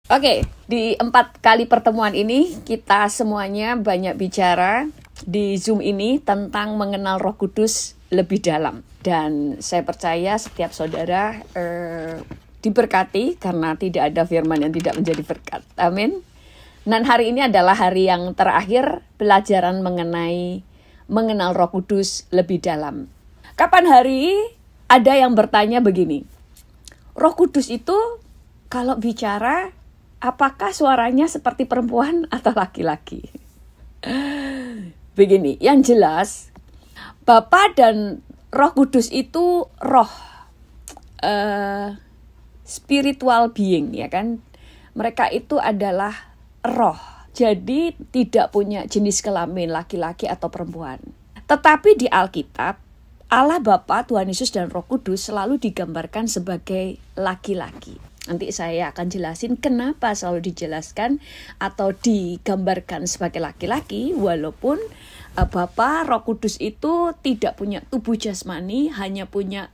Oke, di 4 kali pertemuan ini kita semuanya banyak bicara di Zoom ini tentang mengenal Roh Kudus lebih dalam. Dan saya percaya setiap saudara diberkati karena tidak ada firman yang tidak menjadi berkat. Amin. Dan hari ini adalah hari yang terakhir pelajaran mengenai mengenal Roh Kudus lebih dalam. Kapan hari? Ada yang bertanya begini. Roh Kudus itu kalau bicara, apakah suaranya seperti perempuan atau laki-laki? Begini, yang jelas Bapa dan Roh Kudus itu roh, spiritual being, ya kan? Mereka itu adalah roh, jadi tidak punya jenis kelamin laki-laki atau perempuan. Tetapi di Alkitab, Allah Bapa, Tuhan Yesus dan Roh Kudus selalu digambarkan sebagai laki-laki. Nanti saya akan jelasin kenapa selalu dijelaskan atau digambarkan sebagai laki-laki, walaupun Bapa, Roh Kudus itu tidak punya tubuh jasmani, hanya punya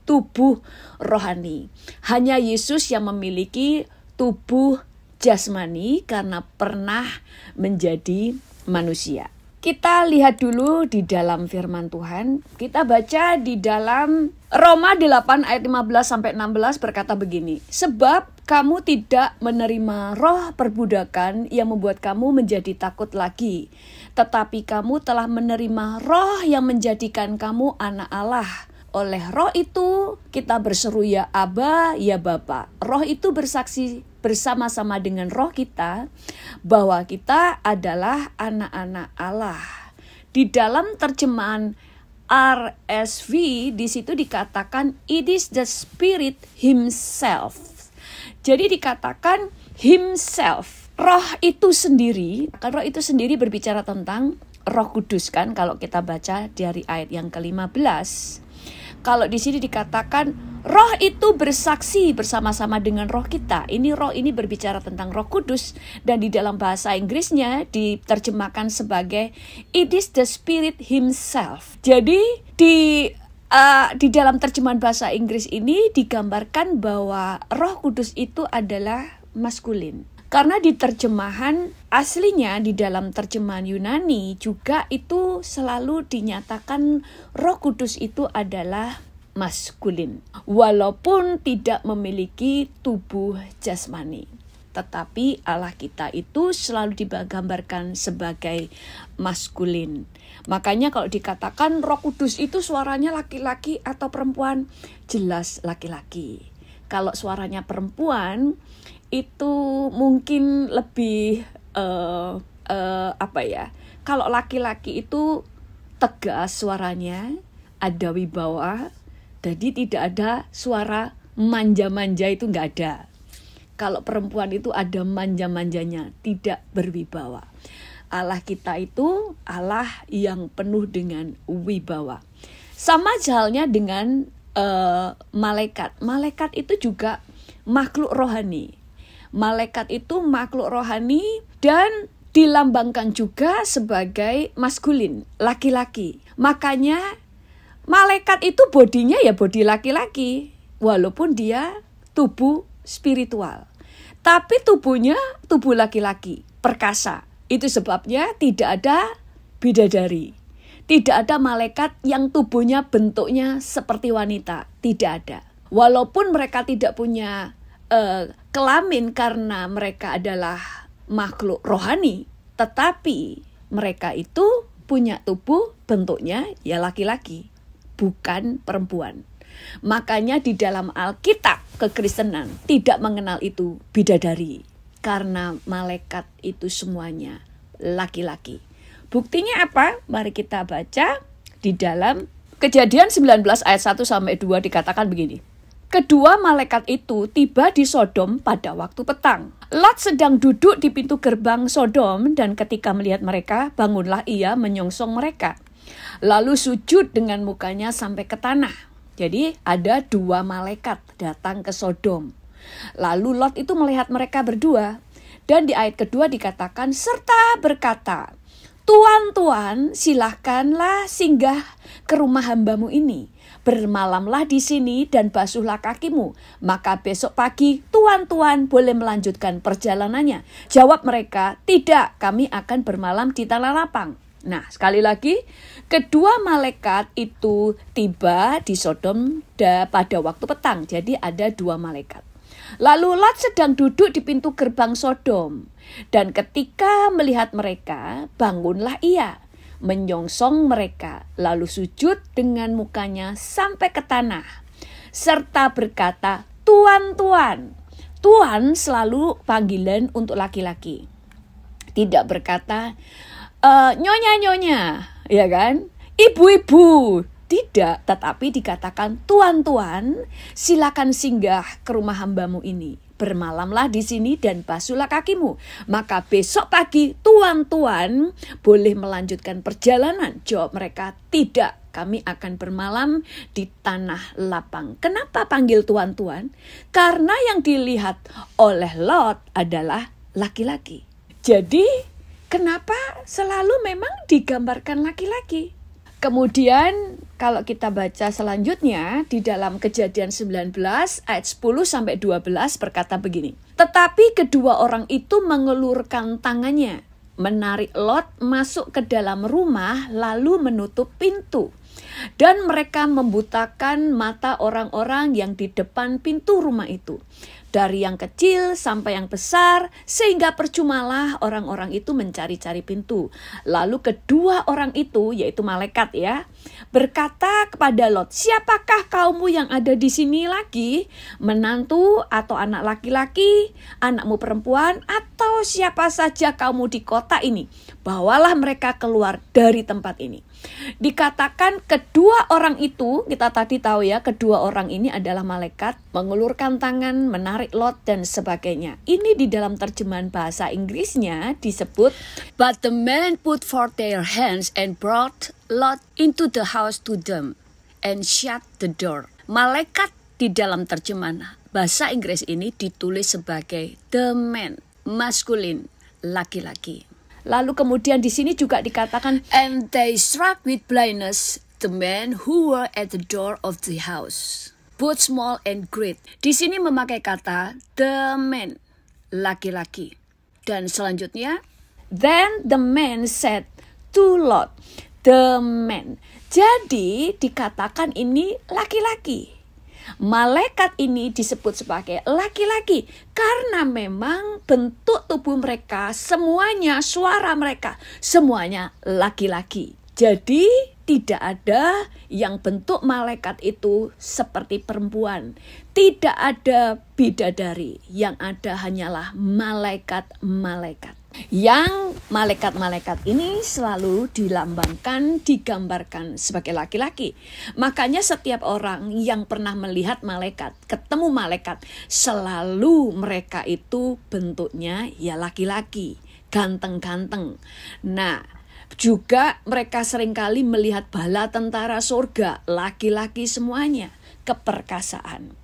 tubuh rohani. Hanya Yesus yang memiliki tubuh jasmani karena pernah menjadi manusia. Kita lihat dulu di dalam firman Tuhan. Kita baca di dalam Roma 8 ayat 15-16 berkata begini. Sebab kamu tidak menerima roh perbudakan yang membuat kamu menjadi takut lagi. Tetapi kamu telah menerima roh yang menjadikan kamu anak Allah. Oleh roh itu kita berseru ya Aba, ya Bapa. Roh itu bersaksi bersama-sama dengan roh kita bahwa kita adalah anak-anak Allah. Di dalam terjemahan RSV di situ dikatakan it is the Spirit Himself. Jadi dikatakan Himself. Roh itu sendiri, kan roh itu sendiri berbicara tentang Roh Kudus kan kalau kita baca dari ayat yang ke-15. Kalau di sini dikatakan roh itu bersaksi bersama-sama dengan roh kita. Ini roh ini berbicara tentang Roh Kudus dan di dalam bahasa Inggrisnya diterjemahkan sebagai it is the Spirit Himself. Jadi di dalam terjemahan bahasa Inggris ini digambarkan bahwa Roh Kudus itu adalah maskulin. Karena di terjemahan aslinya di dalam terjemahan Yunani juga itu selalu dinyatakan Roh Kudus itu adalah maskulin. Walaupun tidak memiliki tubuh jasmani. Tetapi Allah kita itu selalu digambarkan sebagai maskulin. Makanya kalau dikatakan Roh Kudus itu suaranya laki-laki atau perempuan, jelas laki-laki. Kalau suaranya perempuan, itu mungkin lebih kalau laki-laki itu tegas suaranya, ada wibawa, jadi tidak ada suara manja-manja, itu nggak ada. Kalau perempuan itu ada manja-manjanya, tidak berwibawa. Allah kita itu Allah yang penuh dengan wibawa. Sama halnya dengan malaikat. Malaikat itu juga makhluk rohani. Malaikat itu makhluk rohani dan dilambangkan juga sebagai maskulin, laki-laki. Makanya malaikat itu bodinya ya bodi laki-laki, walaupun dia tubuh spiritual. Tapi tubuhnya tubuh laki-laki, perkasa. Itu sebabnya tidak ada bidadari. Tidak ada malaikat yang tubuhnya bentuknya seperti wanita, tidak ada. Walaupun mereka tidak punya kelamin karena mereka adalah makhluk rohani, tetapi mereka itu punya tubuh bentuknya ya laki-laki, bukan perempuan. Makanya di dalam Alkitab kekristenan tidak mengenal itu bidadari, karena malaikat itu semuanya laki-laki. Buktinya apa? Mari kita baca di dalam Kejadian 19 ayat 1-2 dikatakan begini. Kedua malaikat itu tiba di Sodom pada waktu petang. Lot sedang duduk di pintu gerbang Sodom dan ketika melihat mereka, bangunlah ia menyongsong mereka. Lalu sujud dengan mukanya sampai ke tanah. Jadi ada 2 malaikat datang ke Sodom. Lalu Lot itu melihat mereka berdua. Dan di ayat kedua dikatakan, serta berkata, Tuan, silahkanlah singgah ke rumah hambamu ini. Bermalamlah di sini dan basuhlah kakimu. Maka besok pagi tuan-tuan boleh melanjutkan perjalanannya. Jawab mereka, tidak, kami akan bermalam di tanah lapang. Nah, sekali lagi, kedua malaikat itu tiba di Sodom pada waktu petang. Jadi ada dua malaikat. Lalu Lot sedang duduk di pintu gerbang Sodom. Dan ketika melihat mereka, bangunlah ia, menyongsong mereka, lalu sujud dengan mukanya sampai ke tanah, serta berkata, Tuan, Tuan. Tuan selalu panggilan untuk laki-laki. Tidak berkata, nyonya-nyonya, ya kan? Ibu-ibu. Tidak, tetapi dikatakan, Tuan-tuan, silakan singgah ke rumah hambamu ini. Bermalamlah di sini dan basuhlah kakimu. Maka besok pagi tuan-tuan boleh melanjutkan perjalanan. Jawab mereka, tidak, kami akan bermalam di tanah lapang. Kenapa panggil tuan-tuan? Karena yang dilihat oleh Lot adalah laki-laki. Jadi, kenapa selalu memang digambarkan laki-laki? Kemudian kalau kita baca selanjutnya di dalam Kejadian 19 ayat 10-12 berkata begini. Tetapi kedua orang itu mengelurkan tangannya, menarik Lot masuk ke dalam rumah lalu menutup pintu. Dan mereka membutakan mata orang-orang yang di depan pintu rumah itu. Dari yang kecil sampai yang besar, sehingga percumalah orang-orang itu mencari-cari pintu. Lalu kedua orang itu, yaitu malaikat ya, berkata kepada Lot, siapakah kaummu yang ada di sini lagi? Menantu atau anak laki-laki, anakmu perempuan, atau siapa saja kaummu di kota ini? Bawalah mereka keluar dari tempat ini. Dikatakan kedua orang itu, kita tadi tahu ya, kedua orang ini adalah malaikat, mengulurkan tangan, menarik Lot dan sebagainya. Ini di dalam terjemahan bahasa Inggrisnya disebut, But the men put forth their hands and brought Lot into the house to them and shut the door. Malaikat di dalam terjemahan bahasa Inggris ini ditulis sebagai the men, maskulin, laki-laki. Lalu kemudian di sini juga dikatakan, and they struck with blindness the men who were at the door of the house, both small and great. Di sini memakai kata the men, laki-laki. Dan selanjutnya, then the man said to Lot, the men. Jadi dikatakan ini laki-laki. Malaikat ini disebut sebagai laki-laki karena memang bentuk tubuh mereka, semuanya, suara mereka, semuanya laki-laki. Jadi tidak ada yang bentuk malaikat itu seperti perempuan. Tidak ada bidadari, yang ada hanyalah malaikat-malaikat. Yang malaikat-malaikat ini selalu dilambangkan, digambarkan sebagai laki-laki. Makanya setiap orang yang pernah melihat malaikat, ketemu malaikat, selalu mereka itu bentuknya ya laki-laki, ganteng-ganteng. Nah, juga mereka seringkali melihat bala tentara surga, laki-laki semuanya, keperkasaan.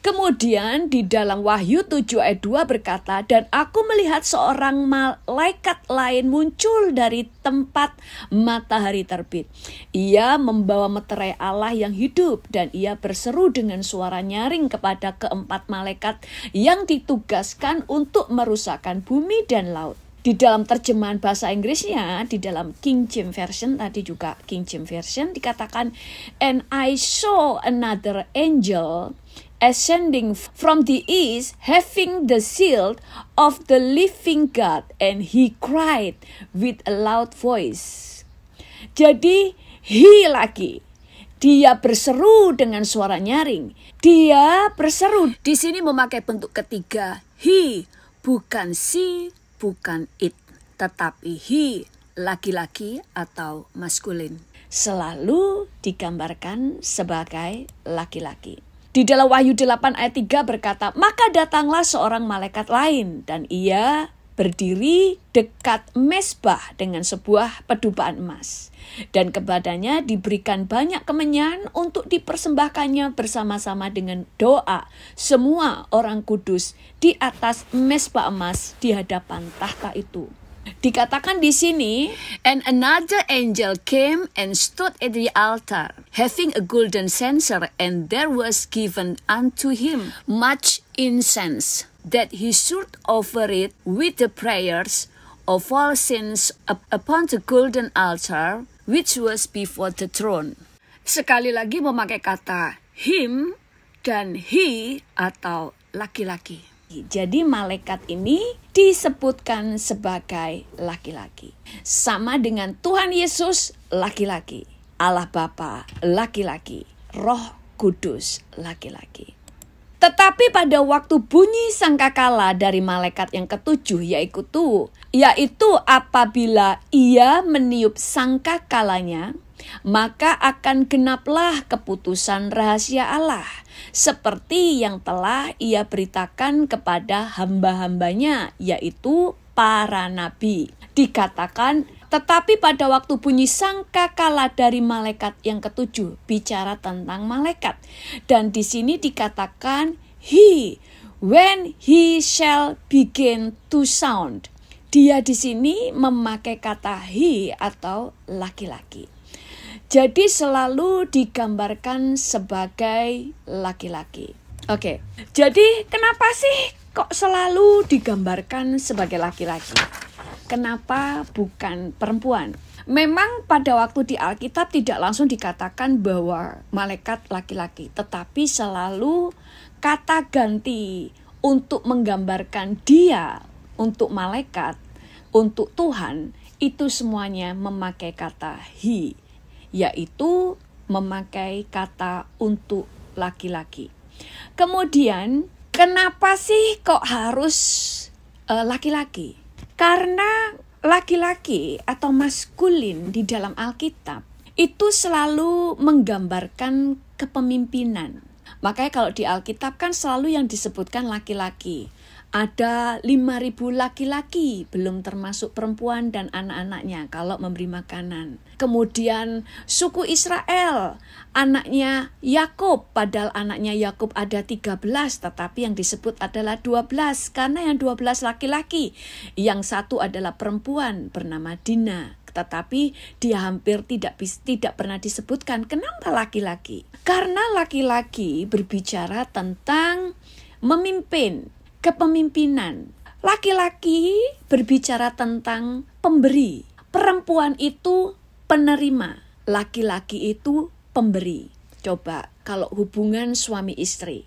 Kemudian di dalam Wahyu 7 ayat 2 berkata, dan aku melihat seorang malaikat lain muncul dari tempat matahari terbit. Ia membawa meterai Allah yang hidup dan ia berseru dengan suara nyaring kepada keempat malaikat yang ditugaskan untuk merusakkan bumi dan laut. Di dalam terjemahan bahasa Inggrisnya, di dalam King James Version, tadi juga King James Version dikatakan, and I saw another angel ascending from the east, having the seal of the living God, and he cried with a loud voice. Jadi, he lagi. Dia berseru dengan suara nyaring. Dia berseru. Di sini memakai bentuk ketiga, he, bukan si, bukan it, tetapi he, laki-laki atau maskulin. Selalu digambarkan sebagai laki-laki. Di dalam Wahyu 8 ayat 3 berkata, maka datanglah seorang malaikat lain dan ia berdiri dekat mezbah dengan sebuah pedubaan emas. Dan kepadanya diberikan banyak kemenyan untuk dipersembahkannya bersama-sama dengan doa semua orang kudus di atas mezbah emas di hadapan tahta itu. Dikatakan di sini, and another angel came and stood at the altar, having a golden censer, and there was given unto him much incense, that he should offer it with the prayers of all saints upon the golden altar, which was before the throne. Sekali lagi memakai kata him dan he atau laki-laki. Jadi malaikat ini disebutkan sebagai laki-laki. Sama dengan Tuhan Yesus laki-laki. Allah Bapa laki-laki. Roh Kudus laki-laki. Tetapi pada waktu bunyi sangkakala dari malaikat yang ketujuh yaitu apabila ia meniup sangkakalanya, maka akan genaplah keputusan rahasia Allah, seperti yang telah ia beritakan kepada hamba-hambanya, yaitu para nabi. Dikatakan, tetapi pada waktu bunyi sangkakala dari malaikat yang ketujuh, bicara tentang malaikat. Dan di sini dikatakan, when he shall begin to sound. Dia di sini memakai kata he atau laki-laki. Jadi selalu digambarkan sebagai laki-laki. Oke, jadi kenapa sih kok selalu digambarkan sebagai laki-laki? Kenapa bukan perempuan? Memang pada waktu di Alkitab tidak langsung dikatakan bahwa malaikat laki-laki, tetapi selalu kata ganti untuk menggambarkan dia, untuk malaikat, untuk Tuhan, itu semuanya memakai kata he, yaitu memakai kata untuk laki-laki. Kemudian, kenapa sih kok harus laki-laki? Karena laki-laki atau maskulin di dalam Alkitab itu selalu menggambarkan kepemimpinan. Makanya kalau di Alkitab kan selalu yang disebutkan laki-laki. Ada 5.000 laki-laki, belum termasuk perempuan dan anak-anaknya kalau memberi makanan. Kemudian suku Israel, anaknya Yakub, padahal anaknya Yakub ada 13, tetapi yang disebut adalah 12, karena yang 12 laki-laki. Yang satu adalah perempuan bernama Dina, tetapi dia hampir tidak pernah disebutkan. Kenapa laki-laki? Karena laki-laki berbicara tentang memimpin, kepemimpinan. Laki-laki berbicara tentang pemberi. Perempuan itu penerima. Laki-laki itu pemberi. Coba kalau hubungan suami istri.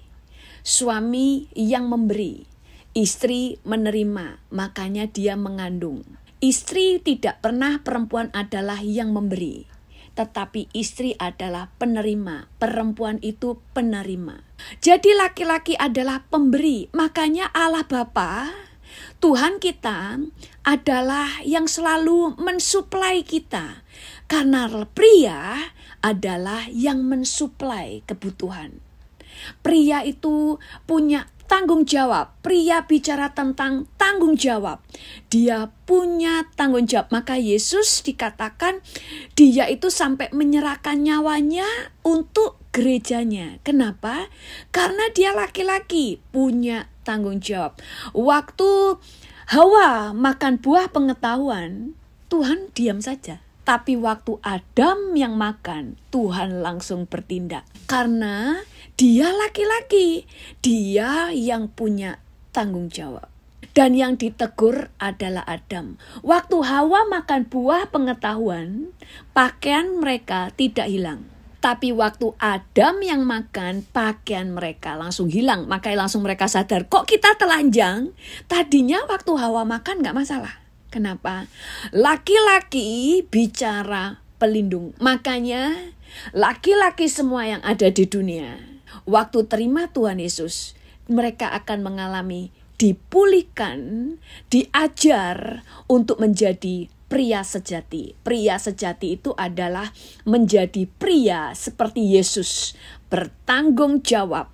Suami yang memberi. Istri menerima. Makanya dia mengandung. Istri tidak pernah perempuan adalah yang memberi. Tetapi istri adalah penerima. Perempuan itu penerima. Jadi laki-laki adalah pemberi. Makanya Allah Bapa, Tuhan kita adalah yang selalu mensuplai kita. Karena pria adalah yang mensuplai kebutuhan. Pria itu punya tanggung jawab. Pria bicara tentang tanggung jawab. Dia punya tanggung jawab. Maka Yesus dikatakan dia itu sampai menyerahkan nyawanya untuk gerejanya. Kenapa? Karena dia laki-laki punya tanggung jawab. Waktu Hawa makan buah pengetahuan, Tuhan diam saja. Tapi waktu Adam yang makan, Tuhan langsung bertindak. Karena dia laki-laki, dia yang punya tanggung jawab. Dan yang ditegur adalah Adam. Waktu Hawa makan buah pengetahuan, pakaian mereka tidak hilang. Tapi waktu Adam yang makan, pakaian mereka langsung hilang. Makanya langsung mereka sadar, kok kita telanjang? Tadinya waktu Hawa makan gak masalah. Kenapa? Laki-laki bicara pelindung. Makanya laki-laki semua yang ada di dunia, waktu terima Tuhan Yesus, mereka akan mengalami dipulihkan, diajar untuk menjadi pria sejati. Pria sejati itu adalah menjadi pria seperti Yesus, bertanggung jawab,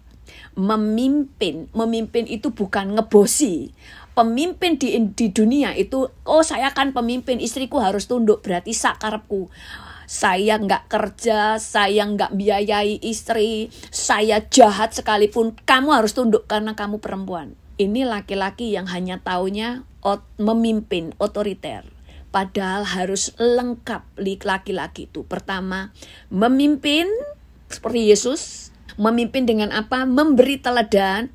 memimpin. Memimpin itu bukan ngebosi. Pemimpin di dunia itu, oh saya kan pemimpin, istriku harus tunduk, berarti sakarepku. Saya nggak kerja, saya nggak biayai istri, saya jahat sekalipun, kamu harus tunduk karena kamu perempuan. Ini laki-laki yang hanya taunya memimpin, otoriter. Padahal harus lengkap laki-laki itu. Pertama, memimpin seperti Yesus. Memimpin dengan apa? Memberi teladan.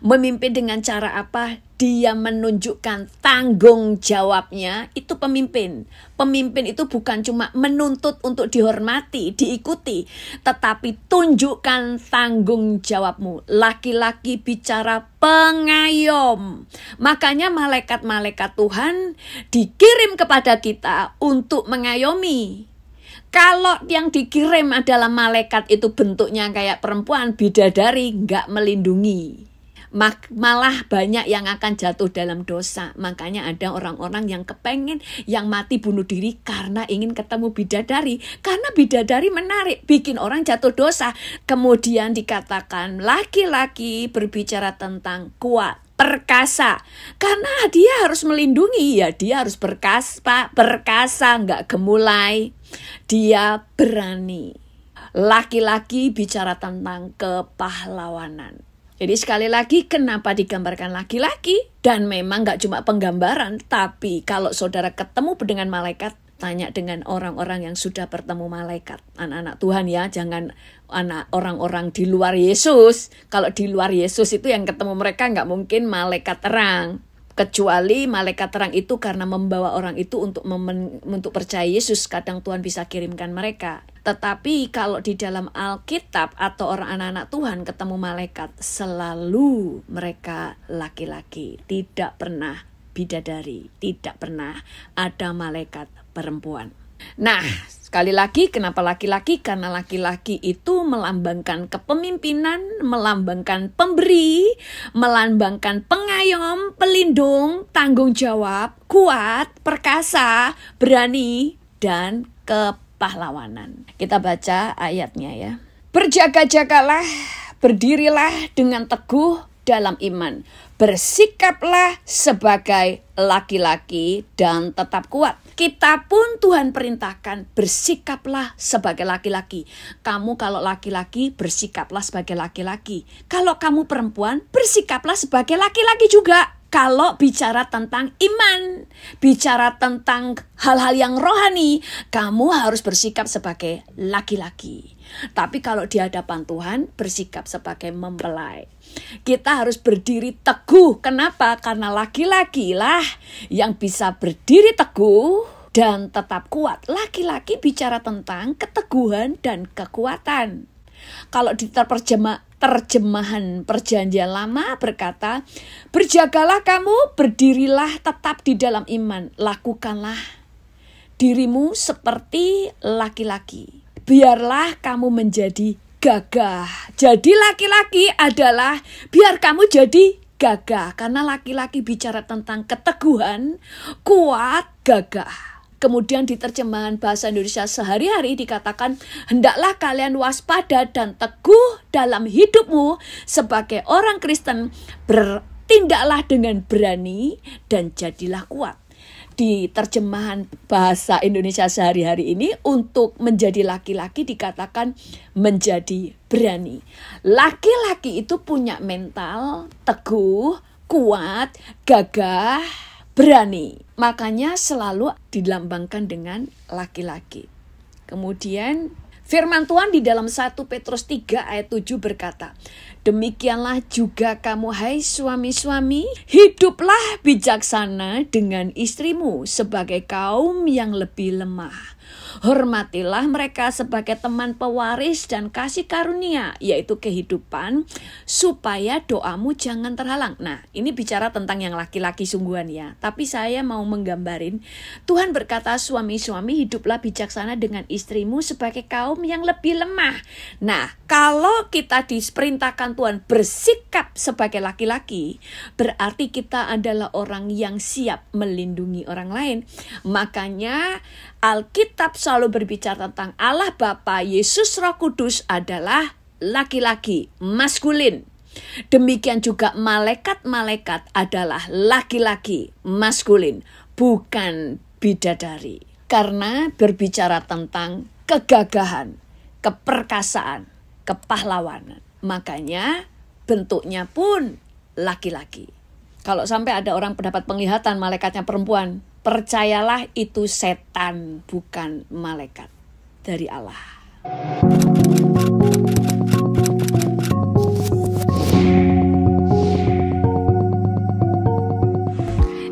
Memimpin dengan cara apa? Dia menunjukkan tanggung jawabnya. Itu pemimpin. Pemimpin itu bukan cuma menuntut untuk dihormati, diikuti, tetapi tunjukkan tanggung jawabmu. Laki-laki bicara pengayom. Makanya malaikat-malaikat Tuhan dikirim kepada kita untuk mengayomi. Kalau yang dikirim adalah malaikat itu bentuknya kayak perempuan, bidadari, nggak melindungi. Malah banyak yang akan jatuh dalam dosa. Makanya ada orang-orang yang kepengen, yang mati bunuh diri karena ingin ketemu bidadari. Karena bidadari menarik, bikin orang jatuh dosa. Kemudian dikatakan laki-laki berbicara tentang kuat, perkasa. Karena dia harus melindungi, ya dia harus perkasa, nggak gemulai. Dia berani. Laki-laki bicara tentang kepahlawanan. Jadi sekali lagi, kenapa digambarkan laki-laki? Dan memang gak cuma penggambaran, tapi kalau saudara ketemu dengan malaikat, tanya dengan orang-orang yang sudah bertemu malaikat. Anak-anak Tuhan ya, jangan orang-orang di luar Yesus. Kalau di luar Yesus itu yang ketemu mereka gak mungkin malaikat terang. Kecuali malaikat terang itu karena membawa orang itu untuk percaya Yesus, kadang Tuhan bisa kirimkan mereka. Tetapi kalau di dalam Alkitab atau orang anak-anak Tuhan ketemu malaikat, selalu mereka laki-laki, tidak pernah bidadari, tidak pernah ada malaikat perempuan. Nah, sekali lagi kenapa laki-laki? Karena laki-laki itu melambangkan kepemimpinan, melambangkan pemberi, melambangkan pengayom, pelindung, tanggung jawab, kuat, perkasa, berani, dan kepahlawanan. Kita baca ayatnya ya. Berjaga-jagalah, berdirilah dengan teguh dalam iman. Bersikaplah sebagai laki-laki dan tetap kuat. Kita pun Tuhan perintahkan bersikaplah sebagai laki-laki. Kamu kalau laki-laki bersikaplah sebagai laki-laki. Kalau kamu perempuan bersikaplah sebagai laki-laki juga. Kalau bicara tentang iman, bicara tentang hal-hal yang rohani, kamu harus bersikap sebagai laki-laki. Tapi kalau di hadapan Tuhan, bersikap sebagai mempelai. Kita harus berdiri teguh. Kenapa? Karena laki-laki lah yang bisa berdiri teguh dan tetap kuat. Laki-laki bicara tentang keteguhan dan kekuatan. Kalau di terjemahan Perjanjian Lama berkata, berjagalah kamu, berdirilah tetap di dalam iman. Lakukanlah dirimu seperti laki-laki. Biarlah kamu menjadi gagah. Jadi laki-laki adalah biar kamu jadi gagah. Karena laki-laki bicara tentang keteguhan, kuat, gagah. Kemudian di terjemahan bahasa Indonesia sehari-hari dikatakan, hendaklah kalian waspada dan teguh dalam hidupmu sebagai orang Kristen. Bertindaklah dengan berani dan jadilah kuat. Di terjemahan bahasa Indonesia sehari-hari ini, untuk menjadi laki-laki dikatakan menjadi berani. Laki-laki itu punya mental teguh, kuat, gagah, berani. Makanya selalu dilambangkan dengan laki-laki. Kemudian firman Tuhan di dalam 1 Petrus 3 ayat 7 berkata, demikianlah juga kamu hai suami-suami, hiduplah bijaksana dengan istrimu sebagai kaum yang lebih lemah. Hormatilah mereka sebagai teman pewaris dan kasih karunia, yaitu kehidupan, supaya doamu jangan terhalang. Nah, ini bicara tentang yang laki-laki sungguhan ya. Tapi saya mau menggambarin, Tuhan berkata suami-suami hiduplah bijaksana dengan istrimu sebagai kaum yang lebih lemah. Nah, kalau kita diperintahkan Tuhan bersikap sebagai laki-laki, berarti kita adalah orang yang siap melindungi orang lain. Makanya Alkitab selalu berbicara tentang Allah Bapa, Yesus Roh Kudus adalah laki-laki, maskulin. Demikian juga malaikat-malaikat adalah laki-laki, maskulin, bukan bidadari. Karena berbicara tentang kegagahan, keperkasaan, kepahlawanan. Makanya bentuknya pun laki-laki. Kalau sampai ada orang pendapat penglihatan malaikatnya perempuan, percayalah itu setan, bukan malaikat dari Allah.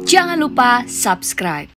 Jangan lupa subscribe.